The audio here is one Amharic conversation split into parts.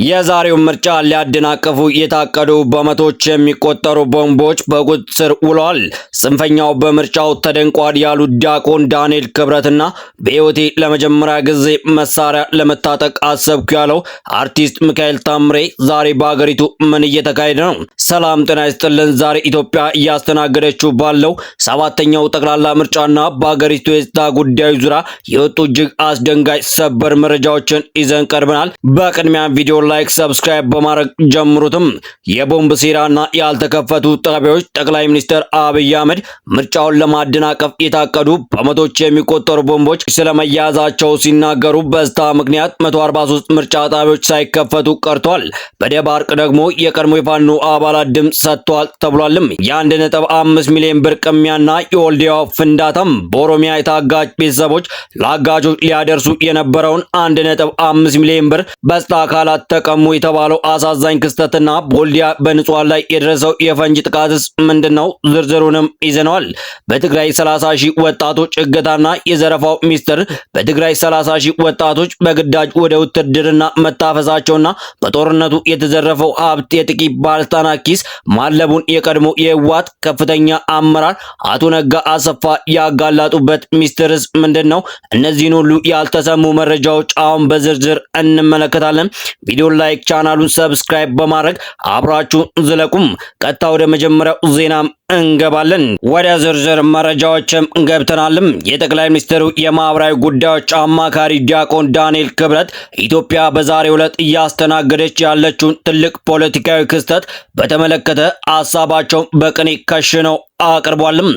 የዛሬው ምርጫ ሊያደናቅፉ የታቀዱ በመቶዎች የሚቆጠሩ ቦምቦች በቁጥጥር ስር ውለዋል። ጽንፈኛው በምርጫው ተደንቋል ያሉት ዲያቆን ዳንኤል ክብረትና በሕይወቴ ለመጀመሪያ ጊዜ መሳሪያ ለመታጠቅ አሰብኩ ያለው አርቲስት ሚካኤል ታምሬ ዛሬ በአገሪቱ ምን እየተካሄደ ነው? ሰላም ጤና ይስጥልን። ዛሬ ኢትዮጵያ እያስተናገደችው ባለው ሰባተኛው ጠቅላላ ምርጫና በአገሪቱ የጸጥታ ጉዳዮች ዙሪያ የወጡ እጅግ አስደንጋጭ ሰበር መረጃዎችን ይዘን ቀርበናል። በቅድሚያ ቪዲዮ ላይክ ሰብስክራይብ በማድረግ ጀምሩትም። የቦምብ ሴራና ያልተከፈቱ ጣቢያዎች ጠቅላይ ሚኒስትር አብይ አህመድ ምርጫውን ለማደናቀፍ የታቀዱ በመቶዎች የሚቆጠሩ ቦምቦች ስለመያዛቸው ሲናገሩ በስታ ምክንያት 143 ምርጫ ጣቢያዎች ሳይከፈቱ ቀርቷል። በደባርቅ ደግሞ የቀድሞ የፋኖ አባላት ድምፅ ሰጥቷል ተብሏልም። የ1.5 ሚሊዮን ብር ቅሚያና የወልዲያው ፍንዳታም በኦሮሚያ የታጋች ቤተሰቦች ለአጋቾች ሊያደርሱ የነበረውን 1.5 ሚሊዮን ብር በስታ አካላት ተቀሙ የተባለው አሳዛኝ ክስተትና በወልዲያ በንጹሃን ላይ የደረሰው የፈንጅ ጥቃትስ ምንድነው? ዝርዝሩንም ይዘነዋል። በትግራይ 30 ሺህ ወጣቶች እገታና የዘረፋው ሚስጥር። በትግራይ 30 ሺህ ወጣቶች በግዳጅ ወደ ውትድርና መታፈሳቸውና በጦርነቱ የተዘረፈው ሀብት የጥቂት ባለስልጣናት ኪስ ማለቡን የቀድሞ የህወሓት ከፍተኛ አመራር አቶ ነጋ አሰፋ ያጋለጡበት ሚስጥርስ ምንድነው? እነዚህን ሁሉ ያልተሰሙ መረጃዎች አሁን በዝርዝር እንመለከታለን። ቪዲዮ ላይክ ቻናሉን ሰብስክራይብ በማድረግ አብራችሁ ዝለቁም። ቀጥታ ወደ መጀመሪያው ዜናም እንገባለን። ወደ ዝርዝር መረጃዎችም ገብተናልም። የጠቅላይ ሚኒስትሩ የማህበራዊ ጉዳዮች አማካሪ ዲያቆን ዳንኤል ክብረት ኢትዮጵያ በዛሬው ዕለት እያስተናገደች ያለችውን ትልቅ ፖለቲካዊ ክስተት በተመለከተ ሀሳባቸውን በቅኔ ከሽነው አቅርቧልም።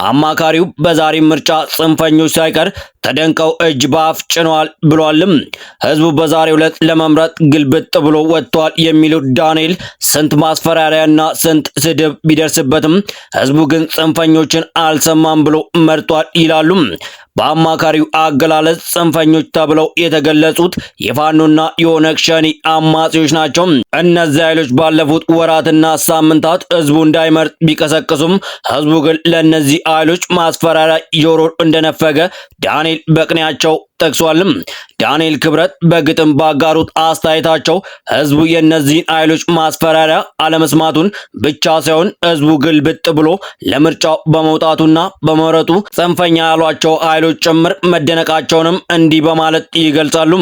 አማካሪው በዛሬ ምርጫ ጽንፈኞች ሳይቀር ተደንቀው እጅ ባፍ ጭነዋል ብሏልም። ህዝቡ በዛሬው ዕለት ለመምረጥ ግልብጥ ብሎ ወጥቷል የሚሉት ዳንኤል ስንት ማስፈራሪያና ስንት ስድብ ቢደርስበትም ህዝቡ ግን ጽንፈኞችን አልሰማም ብሎ መርጧል ይላሉ። በአማካሪው አገላለጽ ጽንፈኞች ተብለው የተገለጹት የፋኖና የኦነግ ሸኔ አማጺዎች ናቸው። እነዚህ ኃይሎች ባለፉት ወራትና ሳምንታት ህዝቡ እንዳይመርጥ ቢቀሰቅሱም ህዝቡ ግን ለእነዚህ ኃይሎች ማስፈራሪያ ጆሮ እንደነፈገ ዳንኤል በቅኔያቸው ጠቅሷልም። ዳንኤል ክብረት በግጥም ባጋሩት አስተያየታቸው ህዝቡ የእነዚህን ኃይሎች ማስፈራሪያ አለመስማቱን ብቻ ሳይሆን ህዝቡ ግልብጥ ብሎ ለምርጫው በመውጣቱና በመረጡ ጽንፈኛ ያሏቸው ኃይሎች ጭምር መደነቃቸውንም እንዲህ በማለት ይገልጻሉ።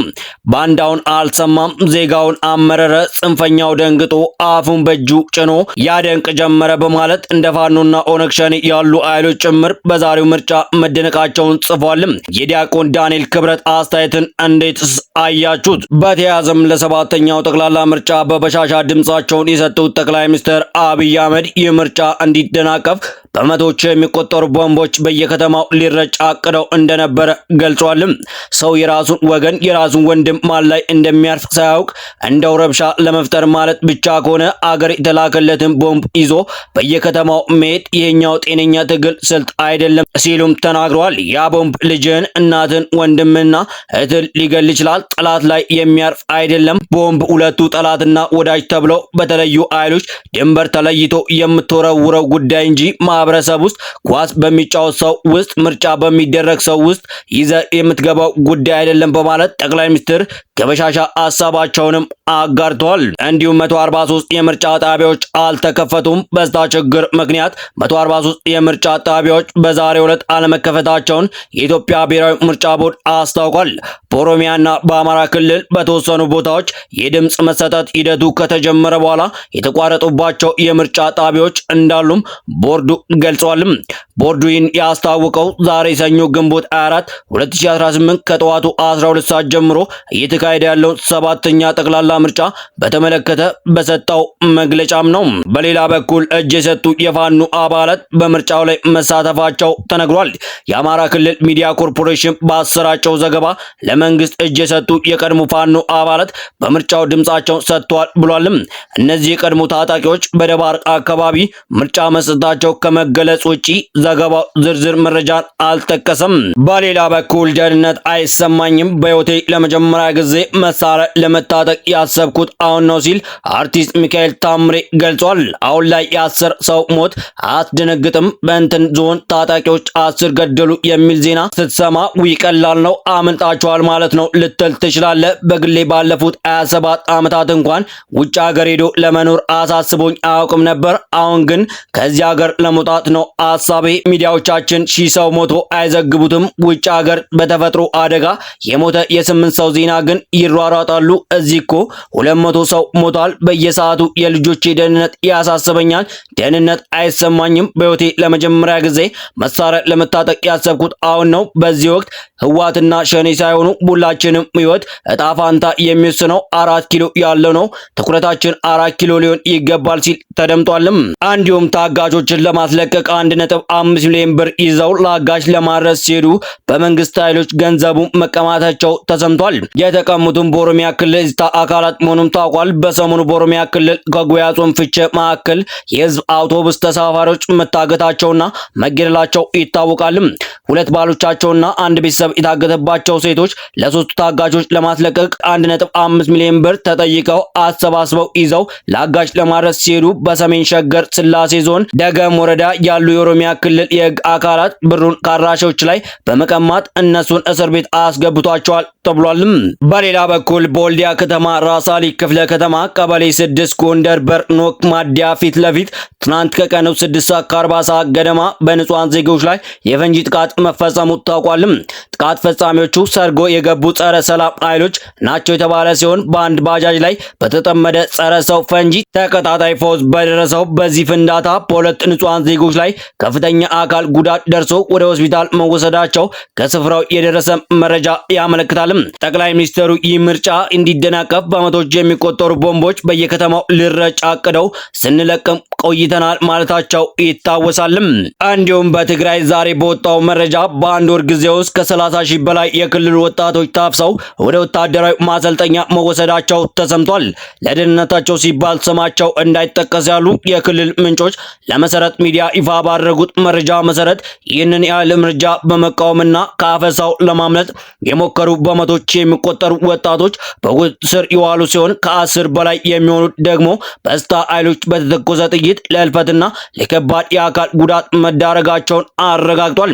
ባንዳውን አልሰማም ዜጋውን አመረረ፣ ጽንፈኛው ደንግጦ አፉን በእጁ ጭኖ ያደንቅ ጀመረ በማለት እንደ ፋኖና ኦነግ ሸኔ ያሉ ኃይሎች ጭምር በዛሬው ምርጫ መደነቃቸውን ጽፏልም። የዲያቆን ዳንኤል ክብረት አስተያየትን እንዴት አያችሁት? በተያያዘም ለሰባተኛው ጠቅላላ ምርጫ በበሻሻ ድምጻቸውን የሰጡት ጠቅላይ ሚኒስትር አብይ አህመድ ይህ ምርጫ እንዲደናቀፍ በመቶዎች የሚቆጠሩ ቦምቦች በየከተማው ሊረጭ አቅደው እንደነበረ ገልጿልም። ሰው የራሱን ወገን የራሱን ወንድም ማን ላይ እንደሚያርፍ ሳያውቅ እንደው ረብሻ ለመፍጠር ማለት ብቻ ከሆነ አገር የተላከለትን ቦምብ ይዞ በየከተማው መሄድ ይሄኛው ጤነኛ ትግል ስልት አይደለም ሲሉም ተናግረዋል። ያ ቦምብ ልጅን፣ እናትን፣ ወንድምና እህትን ሊገል ይችላል። ጠላት ላይ የሚያርፍ አይደለም። ቦምብ ሁለቱ ጠላትና ወዳጅ ተብለው በተለዩ ኃይሎች ድንበር ተለይቶ የምትወረውረው ጉዳይ እንጂ ማህበረሰብ ውስጥ ኳስ በሚጫወት ሰው ውስጥ ምርጫ በሚደረግ ሰው ውስጥ ይዘ የምትገባው ጉዳይ አይደለም በማለት ጠቅላይ ሚኒስትር ከበሻሻ ሀሳባቸውንም አጋርተዋል። እንዲሁም 143 የምርጫ ጣቢያዎች አልተከፈቱም። በስታ ችግር ምክንያት 143 የምርጫ ጣቢያዎች በዛሬው ዕለት አለመከፈታቸውን የኢትዮጵያ ብሔራዊ ምርጫ ቦርድ አስታውቋል። በኦሮሚያና በአማራ ክልል በተወሰኑ ቦታዎች የድምፅ መሰጠት ሂደቱ ከተጀመረ በኋላ የተቋረጡባቸው የምርጫ ጣቢያዎች እንዳሉም ቦርዱ ገልጿልም። ቦርዱ ይህን ያስታወቀው ዛሬ ሰኞ ግንቦት 24 2018 ከጠዋቱ 12 ሰዓት ጀምሮ እየተካሄደ ያለውን ሰባተኛ ጠቅላላ ምርጫ በተመለከተ በሰጠው መግለጫም ነው። በሌላ በኩል እጅ የሰጡ የፋኖ አባላት በምርጫው ላይ መሳተፋቸው ተነግሯል። የአማራ ክልል ሚዲያ ኮርፖሬሽን ባሰራጨው ዘገባ ለመንግስት እጅ የሰጡ የቀድሞ ፋኖ አባላት በምርጫው ድምጻቸውን ሰጥተዋል ብሏልም። እነዚህ የቀድሞ ታጣቂዎች በደባርቅ አካባቢ ምርጫ መስጠታቸው ከመገለጽ ውጪ ዘገባው ዝርዝር መረጃን አልጠቀሰም። በሌላ በኩል ደህንነት አይሰማኝም፣ በህይወቴ ለመጀመሪያ ጊዜ መሳሪያ ለመታጠቅ ያሰብኩት አሁን ነው ሲል አርቲስት ሚካኤል ታምሬ ገልጿል። አሁን ላይ የ10 ሰው ሞት አያስደነግጥም? በእንትን ዞን ታጣቂዎች 10 ገደሉ የሚል ዜና ስትሰማ ቀላል ነው አምልጣቸዋል ማለት ነው ልትል ትችላለህ። በግሌ ባለፉት 27 ዓመታት እንኳን ውጭ ሀገር ሄዶ ለመኖር አሳስቦኝ አያውቅም ነበር። አሁን ግን ከዚህ ሀገር ለመውጣት ነው ሐሳቤ። ሚዲያዎቻችን ሺህ ሰው ሞቶ አይዘግቡትም። ውጭ ሀገር በተፈጥሮ አደጋ የሞተ የ8 ሰው ዜና ግን ይሯሯጣሉ። እዚህ እኮ 200 ሰው ሞቷል። በየሰዓቱ የልጆቼ ደህንነት ያሳስበኛል። ደህንነት አይሰማኝም። በህይወቴ ለመጀመሪያ ጊዜ መሳሪያ ለመታጠቅ ያሰብኩት አሁን ነው። በዚህ ወቅት ህዋትና ሸኔ ሳይሆኑ ሁላችንም ህይወት እጣ ፋንታ የሚወስነው 4 ኪሎ ያለው ነው። ትኩረታችን 4 ኪሎ ሊሆን ይገባል ሲል ተደምጧልም። እንዲሁም ታጋቾችን ለማስለቀቅ 1.5 ሚሊዮን ብር ይዘው ለአጋች ለማድረስ ሲሄዱ በመንግስት ኃይሎች ገንዘቡ መቀማታቸው ተሰምቷል። የተቀሙትም በኦሮሚያ ክልል አካላት መሆኑም ታውቋል። በሰሞኑ በኦሮሚያ ክልል ከጉያ ጾም ፍቼ መካከል የህዝብ አውቶቡስ ተሳፋሪዎች መታገታቸውና መገደላቸው ይታወቃል። ሁለት ባሎቻቸውና አንድ ቤተሰብ የታገተባቸው ሴቶች ለሶስቱ ታጋቾች ለማስለቀቅ 1.5 ሚሊዮን ብር ተጠይቀው አሰባስበው ይዘው ለአጋች ለማድረስ ሲሄዱ በሰሜን ሸገር ስላሴ ዞን ደገም ወረዳ ያሉ የኦሮሚያ ክልል የህግ አካላት ብሩን ከአራሾች ላይ በመቀማት እነሱን እስር ቤት አስገብቷቸዋል ተብሏልም። በሌላ በኩል በወልዲያ ከተማ ራሳሊ ክፍለ ከተማ ቀበሌ 6 ጎንደር በር ኖክ ማዲያ ፊት ለፊት ትናንት ከቀኑ 6:40 ሰዓት ገደማ በንጹሃን ዜጎች ላይ የፈንጂ ጥቃት መፈጸሙ ታውቋልም። ጥቃት ፈጻሚዎቹ ሰርጎ የገቡ ጸረ ሰላም ኃይሎች ናቸው የተባለ ሲሆን በአንድ ባጃጅ ላይ በተጠመደ ጸረ ሰው ፈንጂ ተቀጣጣይ ፎዝ በደረሰው በዚህ ፍንዳታ በሁለት ንጹሃን ዜጎች ላይ ከፍተኛ አካል ጉዳት ደርሶ ወደ ሆስፒታል መወሰዳቸው ከስፍራው የደረሰ መረጃ ያመለክታል። ጠቅላይ ሚኒስትሩ ይህ ምርጫ እንዲደናቀፍ በመቶዎች የሚቆጠሩ ቦምቦች በየከተማው ልረጭ አቅደው ስንለቅም ቆይተናል ማለታቸው ይታወሳል። እንዲሁም በትግራይ ዛሬ በወጣው መረጃ በአንድ ወር ጊዜ ውስጥ ከ30 ሺህ በላይ የክልሉ ወጣቶች ታፍሰው ወደ ወታደራዊ ማሰልጠኛ መወሰዳቸው ተሰምቷል። ለደህንነታቸው ሲባል ስማቸው እንዳይጠቀስ ያሉ የክልል ምንጮች ለመሰረት ሚዲያ ይፋ ባደረጉት መረጃ መሰረት ይህንን ያህል እርምጃ በመቃወምና ከአፈሳው ለማምለጥ የሞከሩ በመቶዎች የሚቆጠሩ ወጣቶች በቁጥጥር ስር የዋሉ ሲሆን ከ10 በላይ የሚሆኑት ደግሞ በስታ ኃይሎች በተተኮሰ ጥይት ለህልፈትና ለከባድ የአካል ጉዳት መዳረጋቸውን አረጋግጧል።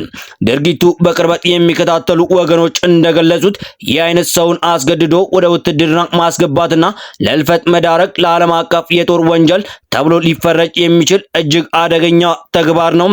ድርጊቱ በቅርበት የሚከታተሉ ወገኖች እንደገለጹት ይህ አይነት ሰውን አስገድዶ ወደ ውትድርና ማስገባትና ለህልፈት መዳረግ ለዓለም አቀፍ የጦር ወንጀል ተብሎ ሊፈረጅ የሚችል እጅግ አደገኛ ተግባር ነው።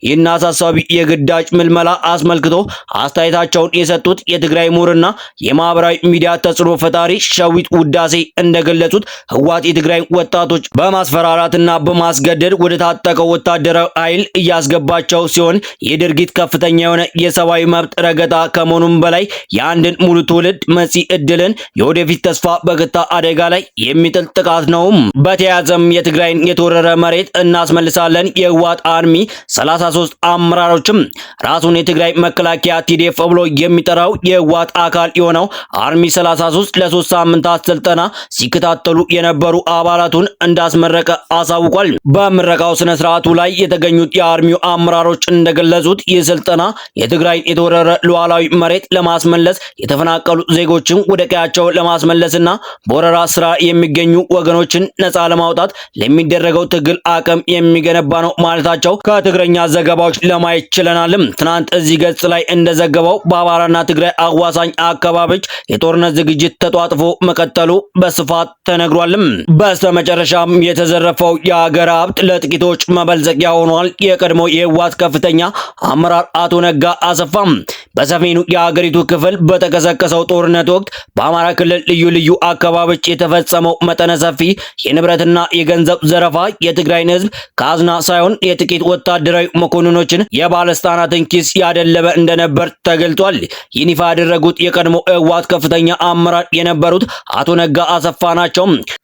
ይህን አሳሳቢ የግዳጅ ምልመላ አስመልክቶ አስተያየታቸውን የሰጡት የትግራይ ምሁርና የማህበራዊ ሚዲያ ተጽዕኖ ፈጣሪ ሸዊት ውዳሴ እንደገለጹት ህወሓት የትግራይ ወጣቶች በማስፈራራትና በማስገደድ ወደ ታጠቀው ወታደራዊ ኃይል እያስገባቸው ሲሆን ይህ ድርጊት ከፍተኛ የሆነ የሰብአዊ መብት ረገጣ ከመሆኑም በላይ የአንድን ሙሉ ትውልድ መጪ ዕድልን የወደፊት ተስፋ በቀጥታ አደጋ ላይ የሚጥል ጥቃት ነው። በተያያዘም የትግራይን የተወረረ መሬት እናስመልሳለን የህወሓት አርሚ 33 አመራሮችም ራሱን የትግራይ መከላከያ ቲዲኤፍ ብሎ የሚጠራው የህወሓት አካል የሆነው አርሚ 33 ለ3 ሳምንታት ስልጠና ሲከታተሉ የነበሩ አባላቱን እንዳስመረቀ አሳውቋል። በምረቃው ስነ ስርዓቱ ላይ የተገኙት የአርሚው አመራሮች እንደገለጹት ይህ ስልጠና የትግራይን የተወረረ ሉዓላዊ መሬት ለማስመለስ የተፈናቀሉ ዜጎችን ወደ ቀያቸው ለማስመለስና በወረራ ስራ የሚገኙ ወገኖችን ነፃ ለማውጣት ለሚደረገው ትግል አቅም የሚገነባ ነው ማለታቸው ከትግረኛ ዘገባዎች ለማየት ችለናል። ትናንት እዚህ ገጽ ላይ እንደዘገበው በአማራና ትግራይ አዋሳኝ አካባቢዎች የጦርነት ዝግጅት ተጧጥፎ መቀጠሉ በስፋት ተነግሯል። በስተመጨረሻም የተዘረፈው የሀገር ሀብት ለጥቂቶች መበልጸጊያ ሆኗል። የቀድሞ የህወሓት ከፍተኛ አመራር አቶ ነጋ አሰፋም በሰሜኑ የሀገሪቱ ክፍል በተቀሰቀሰው ጦርነት ወቅት በአማራ ክልል ልዩ ልዩ አካባቢዎች የተፈጸመው መጠነ ሰፊ የንብረትና የገንዘብ ዘረፋ የትግራይን ህዝብ ካዝና ሳይሆን የጥቂት ወታደራዊ መኮንኖችን የባለስልጣናትን ኪስ ያደለበ እንደነበር ተገልጿል። ይህን ይፋ ያደረጉት የቀድሞ ህወሓት ከፍተኛ አመራር የነበሩት አቶ ነጋ አሰፋ ናቸው።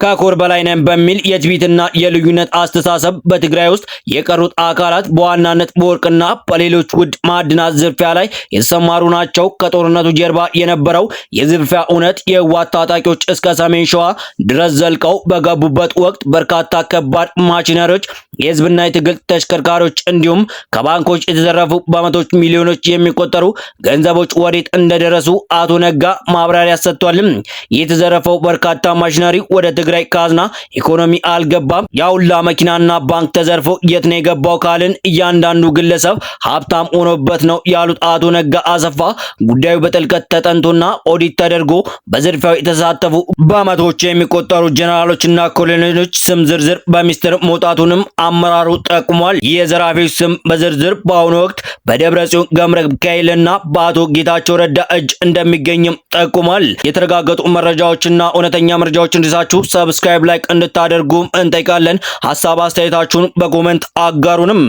ከኮር በላይ ነን በሚል የትዕቢትና የልዩነት አስተሳሰብ በትግራይ ውስጥ የቀሩት አካላት በዋናነት በወርቅና በሌሎች ውድ ማዕድናት ዝርፊያ ላይ የተሰማሩ ያልተማሩ ናቸው። ከጦርነቱ ጀርባ የነበረው የዝርፊያ እውነት የህወሓት ታጣቂዎች እስከ ሰሜን ሸዋ ድረስ ዘልቀው በገቡበት ወቅት በርካታ ከባድ ማሽነሪዎች፣ የህዝብና የትግል ተሽከርካሪዎች እንዲሁም ከባንኮች የተዘረፉ በመቶች ሚሊዮኖች የሚቆጠሩ ገንዘቦች ወዴት እንደደረሱ አቶ ነጋ ማብራሪያ ሰጥቷል። የተዘረፈው በርካታ ማሽነሪ ወደ ትግራይ ካዝና ኢኮኖሚ አልገባም። ያውላ መኪናና ባንክ ተዘርፎ የት ነው የገባው ካልን እያንዳንዱ ግለሰብ ሀብታም ሆኖበት ነው ያሉት አቶ ነጋ አሰፋ ጉዳዩ በጥልቀት ተጠንቶና ኦዲት ተደርጎ በዝርፊያው የተሳተፉ በመቶዎች የሚቆጠሩ ጀነራሎችና ኮሎኔሎች ስም ዝርዝር በሚስጥር መውጣቱንም አመራሩ ጠቁሟል። የዘራፊዎች ስም በዝርዝር በአሁኑ ወቅት በደብረጽዮን ገብረ ሚካኤልና በአቶ ጌታቸው ረዳ እጅ እንደሚገኝም ጠቁሟል። የተረጋገጡ መረጃዎችና እውነተኛ መረጃዎች እንዲሳችሁ ሰብስክራይብ፣ ላይክ እንድታደርጉም እንጠይቃለን። ሐሳብ አስተያየታችሁን በኮሜንት አጋሩንም።